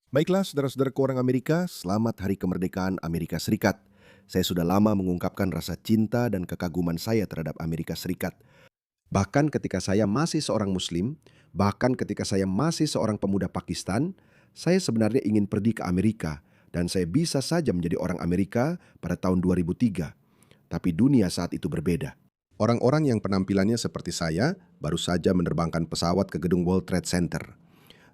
Baiklah, saudara-saudaraku orang Amerika, selamat Hari Kemerdekaan Amerika Serikat. Saya sudah lama mengungkapkan rasa cinta dan kekaguman saya terhadap Amerika Serikat. Bahkan ketika saya masih seorang Muslim, bahkan ketika saya masih seorang pemuda Pakistan, saya sebenarnya ingin pergi ke Amerika dan saya bisa saja menjadi orang Amerika pada tahun 2003. Tapi dunia saat itu berbeda. Orang-orang yang penampilannya seperti saya baru saja menerbangkan pesawat ke gedung World Trade Center.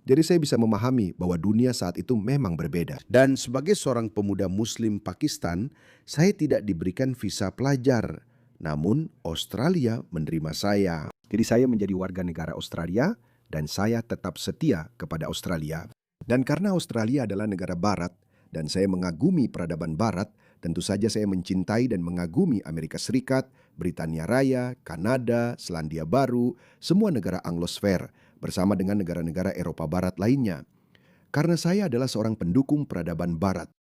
Jadi saya bisa memahami bahwa dunia saat itu memang berbeda. Dan sebagai seorang pemuda Muslim Pakistan, saya tidak diberikan visa pelajar. Namun Australia menerima saya. Jadi saya menjadi warga negara Australia dan saya tetap setia kepada Australia. Dan karena Australia adalah negara barat dan saya mengagumi peradaban barat, tentu saja saya mencintai dan mengagumi Amerika Serikat, Britania Raya, Kanada, Selandia Baru, semua negara Anglosfer bersama dengan negara-negara Eropa Barat lainnya. Karena saya adalah seorang pendukung peradaban Barat.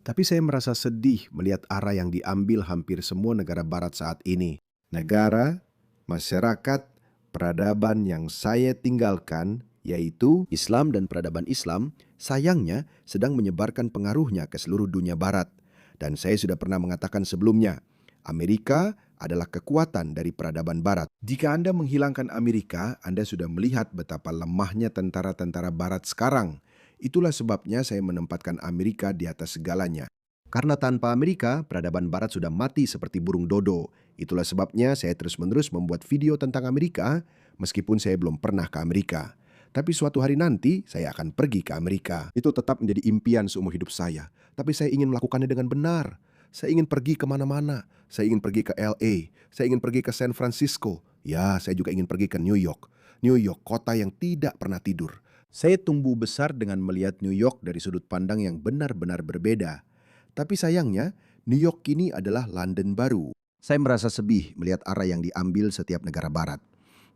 Tapi saya merasa sedih melihat arah yang diambil hampir semua negara Barat saat ini. Negara, masyarakat, peradaban yang saya tinggalkan, yaitu Islam dan peradaban Islam, sayangnya sedang menyebarkan pengaruhnya ke seluruh dunia Barat. Dan saya sudah pernah mengatakan sebelumnya, Amerika adalah kekuatan dari peradaban Barat. Jika Anda menghilangkan Amerika, Anda sudah melihat betapa lemahnya tentara-tentara Barat sekarang. Itulah sebabnya saya menempatkan Amerika di atas segalanya. Karena tanpa Amerika, peradaban Barat sudah mati seperti burung dodo. Itulah sebabnya saya terus-menerus membuat video tentang Amerika, meskipun saya belum pernah ke Amerika. Tapi suatu hari nanti, saya akan pergi ke Amerika. Itu tetap menjadi impian seumur hidup saya. Tapi saya ingin melakukannya dengan benar. Saya ingin pergi kemana-mana. Saya ingin pergi ke LA. Saya ingin pergi ke San Francisco. Ya, saya juga ingin pergi ke New York. New York, kota yang tidak pernah tidur. Saya tumbuh besar dengan melihat New York dari sudut pandang yang benar-benar berbeda. Tapi sayangnya, New York kini adalah London baru. Saya merasa sedih melihat arah yang diambil setiap negara barat.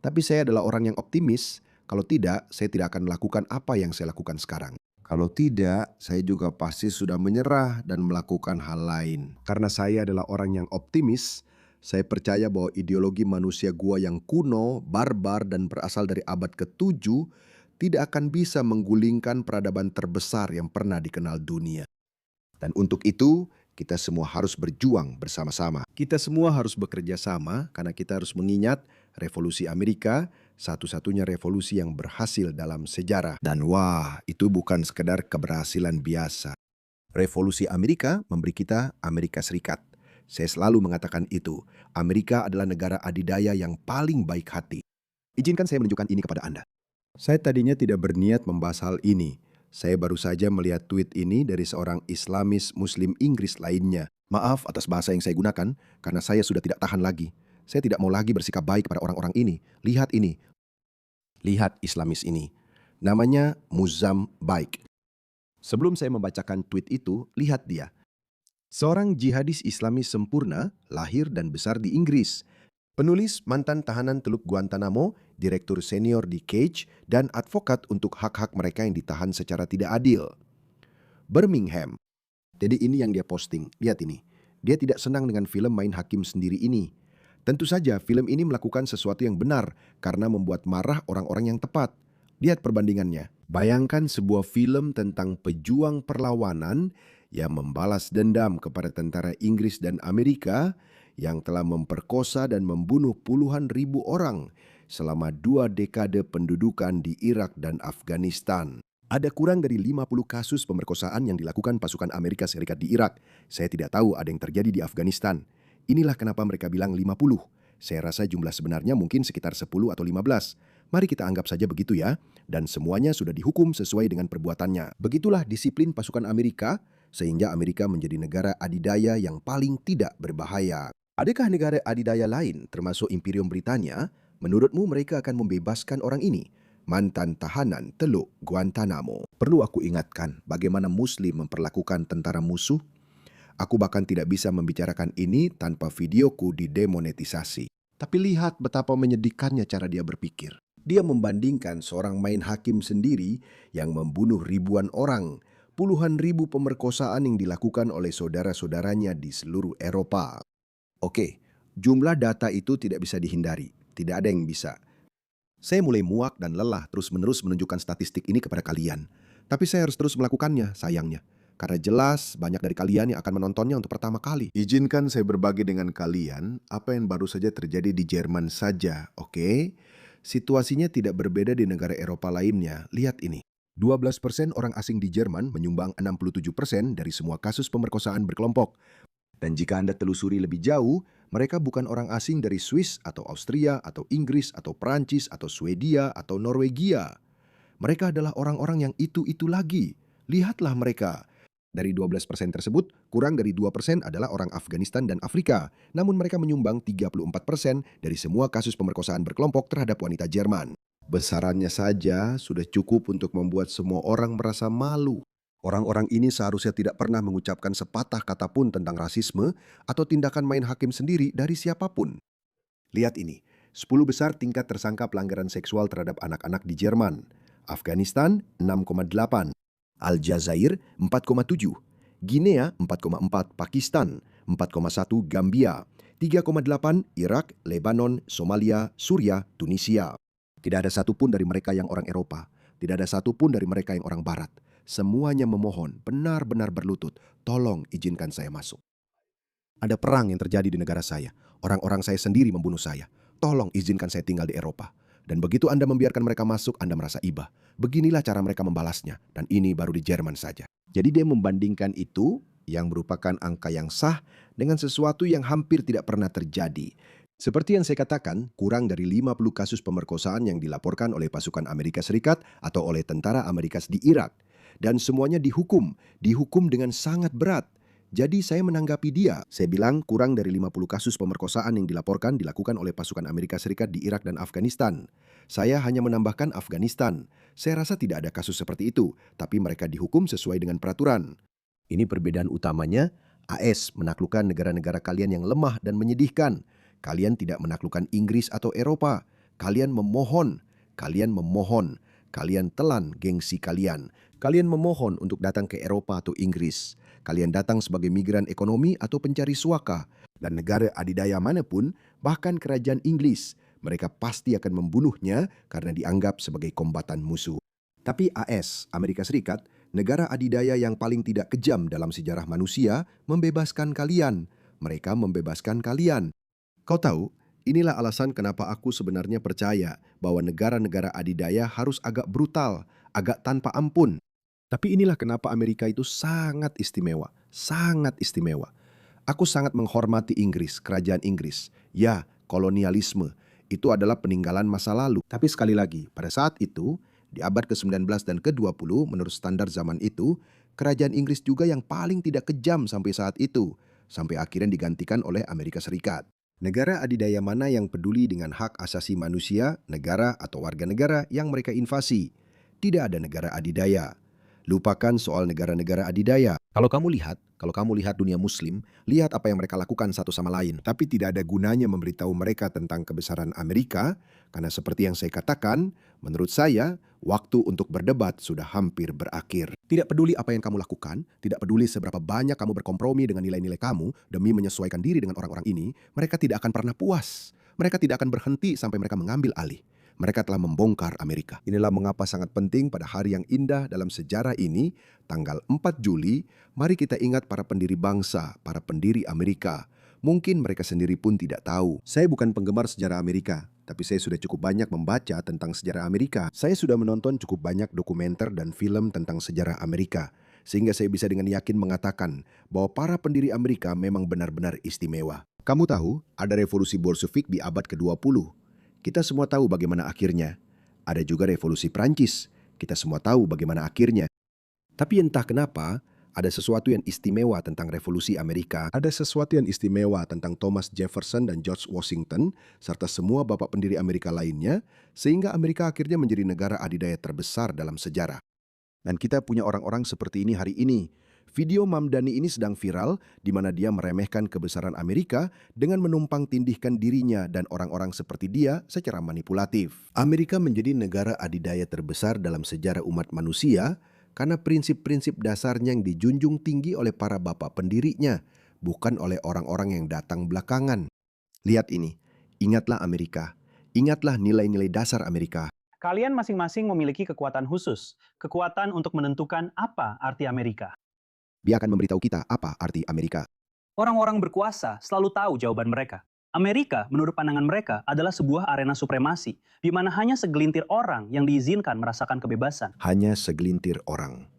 Tapi saya adalah orang yang optimis. Kalau tidak, saya tidak akan melakukan apa yang saya lakukan sekarang. Kalau tidak, saya juga pasti sudah menyerah dan melakukan hal lain. Karena saya adalah orang yang optimis, saya percaya bahwa ideologi manusia gua yang kuno, barbar, dan berasal dari abad ke-7 tidak akan bisa menggulingkan peradaban terbesar yang pernah dikenal dunia. Dan untuk itu, kita semua harus berjuang bersama-sama. Kita semua harus bekerja sama karena kita harus mengingat revolusi Amerika, satu-satunya revolusi yang berhasil dalam sejarah. Dan wah, itu bukan sekedar keberhasilan biasa. Revolusi Amerika memberi kita Amerika Serikat. Saya selalu mengatakan itu. Amerika adalah negara adidaya yang paling baik hati. Izinkan saya menunjukkan ini kepada Anda. Saya tadinya tidak berniat membahas hal ini. Saya baru saja melihat tweet ini dari seorang Islamis Muslim Inggris lainnya. Maaf atas bahasa yang saya gunakan, karena saya sudah tidak tahan lagi. Saya tidak mau lagi bersikap baik pada orang-orang ini. Lihat ini. Lihat Islamis ini. Namanya Muzam Baik. Sebelum saya membacakan tweet itu, lihat dia. Seorang jihadis Islamis sempurna, lahir dan besar di Inggris. Penulis, mantan tahanan Teluk Guantanamo, direktur senior di Cage, dan advokat untuk hak-hak mereka yang ditahan secara tidak adil. Birmingham. Jadi ini yang dia posting. Lihat ini. Dia tidak senang dengan film Main Hakim Sendiri ini. Tentu saja film ini melakukan sesuatu yang benar karena membuat marah orang-orang yang tepat. Lihat perbandingannya. Bayangkan sebuah film tentang pejuang perlawanan yang membalas dendam kepada tentara Inggris dan Amerika yang telah memperkosa dan membunuh puluhan ribu orang selama 2 dekade pendudukan di Irak dan Afghanistan. Ada kurang dari 50 kasus pemerkosaan yang dilakukan pasukan Amerika Serikat di Irak. Saya tidak tahu ada yang terjadi di Afghanistan. Inilah kenapa mereka bilang 50. Saya rasa jumlah sebenarnya mungkin sekitar 10 atau 15. Mari kita anggap saja begitu ya. Dan semuanya sudah dihukum sesuai dengan perbuatannya. Begitulah disiplin pasukan Amerika, sehingga Amerika menjadi negara adidaya yang paling tidak berbahaya. Adakah negara adidaya lain, termasuk Imperium Britania, menurutmu mereka akan membebaskan orang ini? Mantan tahanan Teluk Guantanamo. Perlu aku ingatkan bagaimana Muslim memperlakukan tentara musuh? Aku bahkan tidak bisa membicarakan ini tanpa videoku didemonetisasi. Tapi lihat betapa menyedihkannya cara dia berpikir. Dia membandingkan seorang main hakim sendiri yang membunuh ribuan orang, puluhan ribu pemerkosaan yang dilakukan oleh saudara-saudaranya di seluruh Eropa. Oke, jumlah data itu tidak bisa dihindari. Tidak ada yang bisa. Saya mulai muak dan lelah terus-menerus menunjukkan statistik ini kepada kalian. Tapi saya harus terus melakukannya, sayangnya. Karena jelas banyak dari kalian yang akan menontonnya untuk pertama kali. Izinkan saya berbagi dengan kalian apa yang baru saja terjadi di Jerman saja, oke? Situasinya tidak berbeda di negara Eropa lainnya. Lihat ini. 12% orang asing di Jerman menyumbang 67% dari semua kasus pemerkosaan berkelompok. Dan jika Anda telusuri lebih jauh, mereka bukan orang asing dari Swiss atau Austria atau Inggris atau Prancis atau Swedia atau Norwegia. Mereka adalah orang-orang yang itu-itu lagi. Lihatlah mereka. Dari 12% tersebut, kurang dari 2% adalah orang Afghanistan dan Afrika. Namun mereka menyumbang 34% dari semua kasus pemerkosaan berkelompok terhadap wanita Jerman. Besarannya saja sudah cukup untuk membuat semua orang merasa malu. Orang-orang ini seharusnya tidak pernah mengucapkan sepatah kata pun tentang rasisme atau tindakan main hakim sendiri dari siapapun. Lihat ini, 10 besar tingkat tersangka pelanggaran seksual terhadap anak-anak di Jerman. Afghanistan 6,8, Aljazair 4,7, Guinea 4,4, Pakistan 4,1, Gambia 3,8, Irak, Lebanon, Somalia, Suria, Tunisia. Tidak ada satupun dari mereka yang orang Eropa, tidak ada satupun dari mereka yang orang Barat. Semuanya memohon, benar-benar berlutut, tolong izinkan saya masuk. Ada perang yang terjadi di negara saya. Orang-orang saya sendiri membunuh saya. Tolong izinkan saya tinggal di Eropa. Dan begitu Anda membiarkan mereka masuk, Anda merasa iba. Beginilah cara mereka membalasnya. Dan ini baru di Jerman saja. Jadi dia membandingkan itu yang merupakan angka yang sah dengan sesuatu yang hampir tidak pernah terjadi. Seperti yang saya katakan, kurang dari 50 kasus pemerkosaan yang dilaporkan oleh pasukan Amerika Serikat atau oleh tentara Amerika di Irak. Dan semuanya dihukum dengan sangat berat. Jadi saya menanggapi dia. Saya bilang kurang dari 50 kasus pemerkosaan yang dilaporkan dilakukan oleh pasukan Amerika Serikat di Irak dan Afghanistan. Saya hanya menambahkan Afghanistan. Saya rasa tidak ada kasus seperti itu, tapi mereka dihukum sesuai dengan peraturan. Ini perbedaan utamanya, AS menaklukkan negara-negara kalian yang lemah dan menyedihkan. Kalian tidak menaklukkan Inggris atau Eropa. Kalian memohon. Kalian telan gengsi kalian. Kalian memohon untuk datang ke Eropa atau Inggris. Kalian datang sebagai migran ekonomi atau pencari suaka. Dan negara adidaya manapun, bahkan kerajaan Inggris, mereka pasti akan membunuhnya karena dianggap sebagai kombatan musuh. Tapi AS, Amerika Serikat, negara adidaya yang paling tidak kejam dalam sejarah manusia, membebaskan kalian. Mereka membebaskan kalian. Kau tahu, inilah alasan kenapa aku sebenarnya percaya bahwa negara-negara adidaya harus agak brutal, agak tanpa ampun. Tapi inilah kenapa Amerika itu sangat istimewa, sangat istimewa. Aku sangat menghormati Inggris, kerajaan Inggris. Ya, kolonialisme, itu adalah peninggalan masa lalu. Tapi sekali lagi, pada saat itu, di abad ke-19 dan ke-20, menurut standar zaman itu, kerajaan Inggris juga yang paling tidak kejam sampai saat itu, sampai akhirnya digantikan oleh Amerika Serikat. Negara adidaya mana yang peduli dengan hak asasi manusia, negara atau warga negara yang mereka invasi? Tidak ada negara adidaya. Lupakan soal negara-negara adidaya. Kalau kamu lihat dunia muslim, lihat apa yang mereka lakukan satu sama lain. Tapi tidak ada gunanya memberitahu mereka tentang kebesaran Amerika, karena seperti yang saya katakan, menurut saya, waktu untuk berdebat sudah hampir berakhir. Tidak peduli apa yang kamu lakukan, tidak peduli seberapa banyak kamu berkompromi dengan nilai-nilai kamu demi menyesuaikan diri dengan orang-orang ini, mereka tidak akan pernah puas. Mereka tidak akan berhenti sampai mereka mengambil alih. Mereka telah membongkar Amerika. Inilah mengapa sangat penting pada hari yang indah dalam sejarah ini, tanggal 4 Juli, mari kita ingat para pendiri bangsa, para pendiri Amerika. Mungkin mereka sendiri pun tidak tahu. Saya bukan penggemar sejarah Amerika, tapi saya sudah cukup banyak membaca tentang sejarah Amerika. Saya sudah menonton cukup banyak dokumenter dan film tentang sejarah Amerika, sehingga saya bisa dengan yakin mengatakan bahwa para pendiri Amerika memang benar-benar istimewa. Kamu tahu, ada revolusi Bolshevik di abad ke-20. Kita semua tahu bagaimana akhirnya. Ada juga revolusi Prancis. Kita semua tahu bagaimana akhirnya. Tapi entah kenapa, ada sesuatu yang istimewa tentang revolusi Amerika. Ada sesuatu yang istimewa tentang Thomas Jefferson dan George Washington, serta semua bapak pendiri Amerika lainnya, sehingga Amerika akhirnya menjadi negara adidaya terbesar dalam sejarah. Dan kita punya orang-orang seperti ini hari ini. Video Mamdani ini sedang viral, di mana dia meremehkan kebesaran Amerika dengan menumpang tindihkan dirinya dan orang-orang seperti dia secara manipulatif. Amerika menjadi negara adidaya terbesar dalam sejarah umat manusia karena prinsip-prinsip dasarnya yang dijunjung tinggi oleh para bapak pendirinya, bukan oleh orang-orang yang datang belakangan. Lihat ini, ingatlah Amerika, ingatlah nilai-nilai dasar Amerika. Kalian masing-masing memiliki kekuatan khusus, kekuatan untuk menentukan apa arti Amerika. Dia akan memberitahu kita apa arti Amerika. Orang-orang berkuasa selalu tahu jawaban mereka. Amerika, menurut pandangan mereka, adalah sebuah arena supremasi, di mana hanya segelintir orang yang diizinkan merasakan kebebasan. Hanya segelintir orang.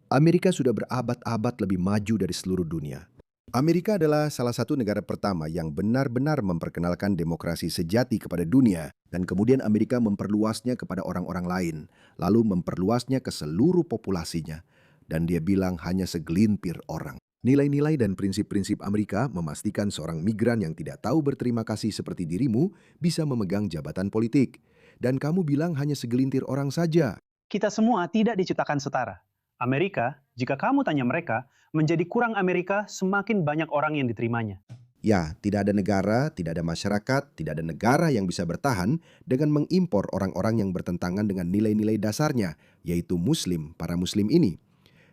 Amerika sudah berabad-abad lebih maju dari seluruh dunia. Amerika adalah salah satu negara pertama yang benar-benar memperkenalkan demokrasi sejati kepada dunia, dan kemudian Amerika memperluasnya kepada orang-orang lain, lalu memperluasnya ke seluruh populasinya. Dan dia bilang hanya segelintir orang. Nilai-nilai dan prinsip-prinsip Amerika memastikan seorang migran yang tidak tahu berterima kasih seperti dirimu bisa memegang jabatan politik. Dan kamu bilang hanya segelintir orang saja. Kita semua tidak diciptakan setara. Amerika, jika kamu tanya mereka, menjadi kurang Amerika semakin banyak orang yang diterimanya. Ya, tidak ada negara, tidak ada masyarakat, tidak ada negara yang bisa bertahan dengan mengimpor orang-orang yang bertentangan dengan nilai-nilai dasarnya, yaitu Muslim, para Muslim ini.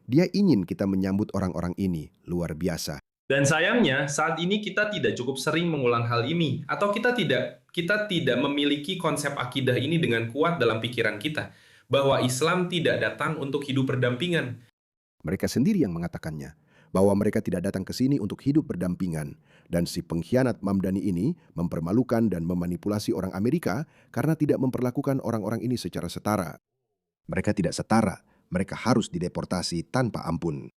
Dia ingin kita menyambut orang-orang ini, luar biasa. Dan sayangnya, saat ini kita tidak cukup sering mengulang hal ini, atau kita tidak memiliki konsep akidah ini dengan kuat dalam pikiran kita, bahwa Islam tidak datang untuk hidup berdampingan. Mereka sendiri yang mengatakannya, bahwa mereka tidak datang ke sini untuk hidup berdampingan. Dan si pengkhianat Mamdani ini mempermalukan dan memanipulasi orang Amerika karena tidak memperlakukan orang-orang ini secara setara. Mereka tidak setara, mereka harus dideportasi tanpa ampun.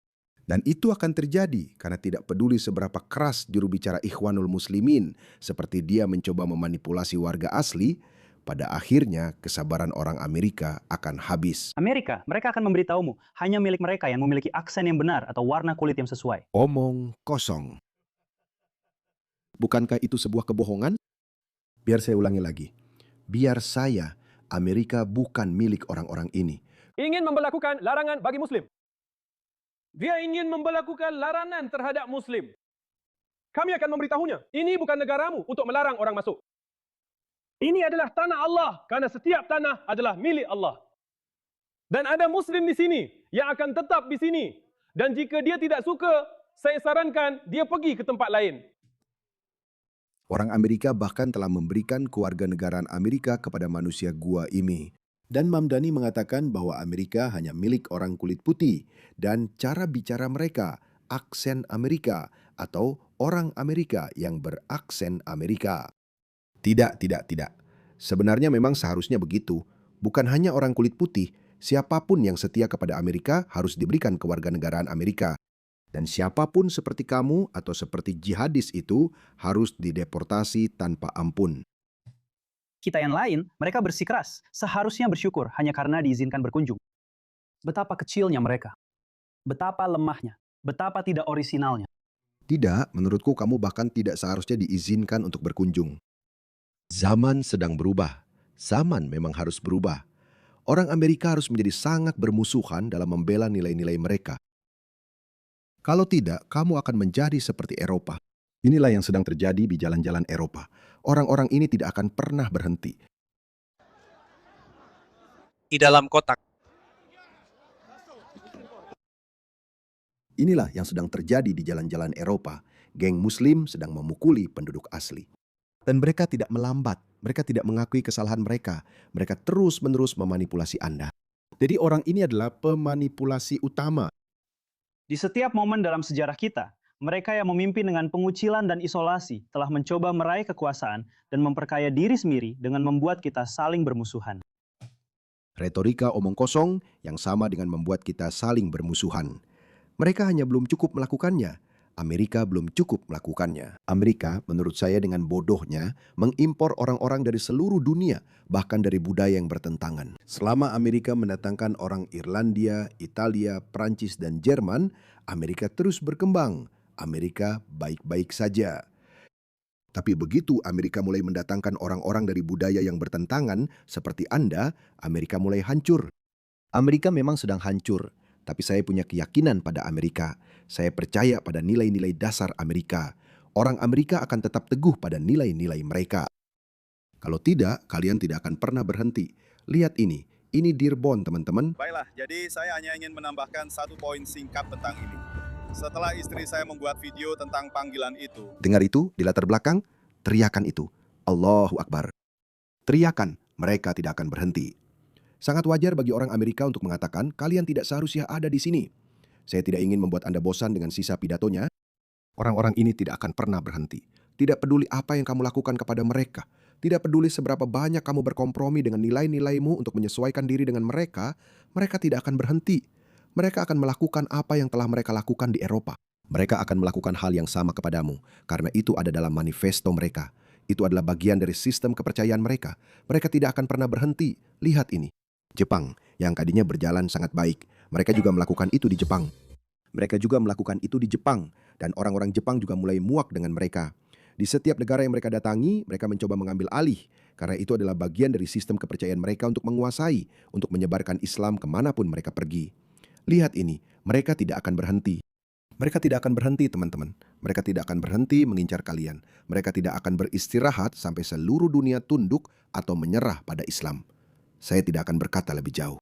Dan itu akan terjadi karena tidak peduli seberapa keras juru bicara Ikhwanul Muslimin seperti dia mencoba memanipulasi warga asli, pada akhirnya kesabaran orang Amerika akan habis. Amerika, mereka akan memberitahumu, hanya milik mereka yang memiliki aksen yang benar atau warna kulit yang sesuai. Omong kosong. Bukankah itu sebuah kebohongan? Biar saya ulangi lagi. Biar saya, Amerika bukan milik orang-orang ini. Ingin memberlakukan larangan bagi Muslim. Dia ingin memberlakukan larangan terhadap Muslim. Kami akan memberitahunya, ini bukan negaramu untuk melarang orang masuk. Ini adalah tanah Allah, karena setiap tanah adalah milik Allah. Dan ada Muslim di sini yang akan tetap di sini. Dan jika dia tidak suka, saya sarankan dia pergi ke tempat lain. Orang Amerika bahkan telah memberikan kewarganegaraan Amerika kepada manusia gua ini. Dan Mamdani mengatakan bahwa Amerika hanya milik orang kulit putih dan cara bicara mereka, aksen Amerika atau orang Amerika yang beraksen Amerika. Tidak. Sebenarnya memang seharusnya begitu. Bukan hanya orang kulit putih, siapapun yang setia kepada Amerika harus diberikan kewarganegaraan Amerika. Dan siapapun seperti kamu atau seperti jihadis itu harus dideportasi tanpa ampun. Kita yang lain, mereka bersikeras, seharusnya bersyukur hanya karena diizinkan berkunjung. Betapa kecilnya mereka. Betapa lemahnya. Betapa tidak orisinalnya. Tidak, menurutku kamu bahkan tidak seharusnya diizinkan untuk berkunjung. Zaman sedang berubah. Zaman memang harus berubah. Orang Amerika harus menjadi sangat bermusuhan dalam membela nilai-nilai mereka. Kalau tidak, kamu akan menjadi seperti Eropa. Inilah yang sedang terjadi di jalan-jalan Eropa. Orang-orang ini tidak akan pernah berhenti. Di dalam kotak. Inilah yang sedang terjadi di jalan-jalan Eropa. Geng Muslim sedang memukuli penduduk asli. Dan mereka tidak melambat. Mereka tidak mengakui kesalahan mereka. Mereka terus-menerus memanipulasi Anda. Jadi orang ini adalah pemanipulasi utama. Di setiap momen dalam sejarah kita, mereka yang memimpin dengan pengucilan dan isolasi telah mencoba meraih kekuasaan dan memperkaya diri sendiri dengan membuat kita saling bermusuhan. Retorika omong kosong yang sama dengan membuat kita saling bermusuhan. Mereka hanya belum cukup melakukannya. Amerika belum cukup melakukannya. Amerika, menurut saya dengan bodohnya, mengimpor orang-orang dari seluruh dunia, bahkan dari budaya yang bertentangan. Selama Amerika mendatangkan orang Irlandia, Italia, Prancis, dan Jerman, Amerika terus berkembang. Amerika baik-baik saja. Tapi begitu Amerika mulai mendatangkan orang-orang dari budaya yang bertentangan, seperti Anda, Amerika mulai hancur. Amerika memang sedang hancur, tapi saya punya keyakinan pada Amerika. Saya percaya pada nilai-nilai dasar Amerika. Orang Amerika akan tetap teguh pada nilai-nilai mereka. Kalau tidak, kalian tidak akan pernah berhenti. Lihat ini Dearborn, teman-teman. Baiklah, jadi saya hanya ingin menambahkan satu poin singkat tentang ini. Setelah istri saya membuat video tentang panggilan itu, Dengar itu di latar belakang, teriakan itu. Allahu Akbar. Teriakan, mereka tidak akan berhenti. Sangat wajar bagi orang Amerika untuk mengatakan, kalian tidak seharusnya ada di sini. Saya tidak ingin membuat Anda bosan dengan sisa pidatonya. Orang-orang ini tidak akan pernah berhenti. Tidak peduli apa yang kamu lakukan kepada mereka. Tidak peduli seberapa banyak kamu berkompromi dengan nilai-nilaimu untuk menyesuaikan diri dengan mereka, mereka tidak akan berhenti. Mereka akan melakukan apa yang telah mereka lakukan di Eropa. Mereka akan melakukan hal yang sama kepadamu, karena itu ada dalam manifesto mereka. Itu adalah bagian dari sistem kepercayaan mereka. Mereka tidak akan pernah berhenti. Lihat ini. Jepang, yang tadinya berjalan sangat baik. Mereka juga melakukan itu di Jepang. Dan orang-orang Jepang juga mulai muak dengan mereka. Di setiap negara yang mereka datangi, mereka mencoba mengambil alih, karena itu adalah bagian dari sistem kepercayaan mereka untuk menguasai, untuk menyebarkan Islam kemanapun mereka pergi. Lihat ini, mereka tidak akan berhenti. Mereka tidak akan berhenti, teman-teman. Mereka tidak akan berhenti mengincar kalian. Mereka tidak akan beristirahat sampai seluruh dunia tunduk atau menyerah pada Islam. Saya tidak akan berkata lebih jauh.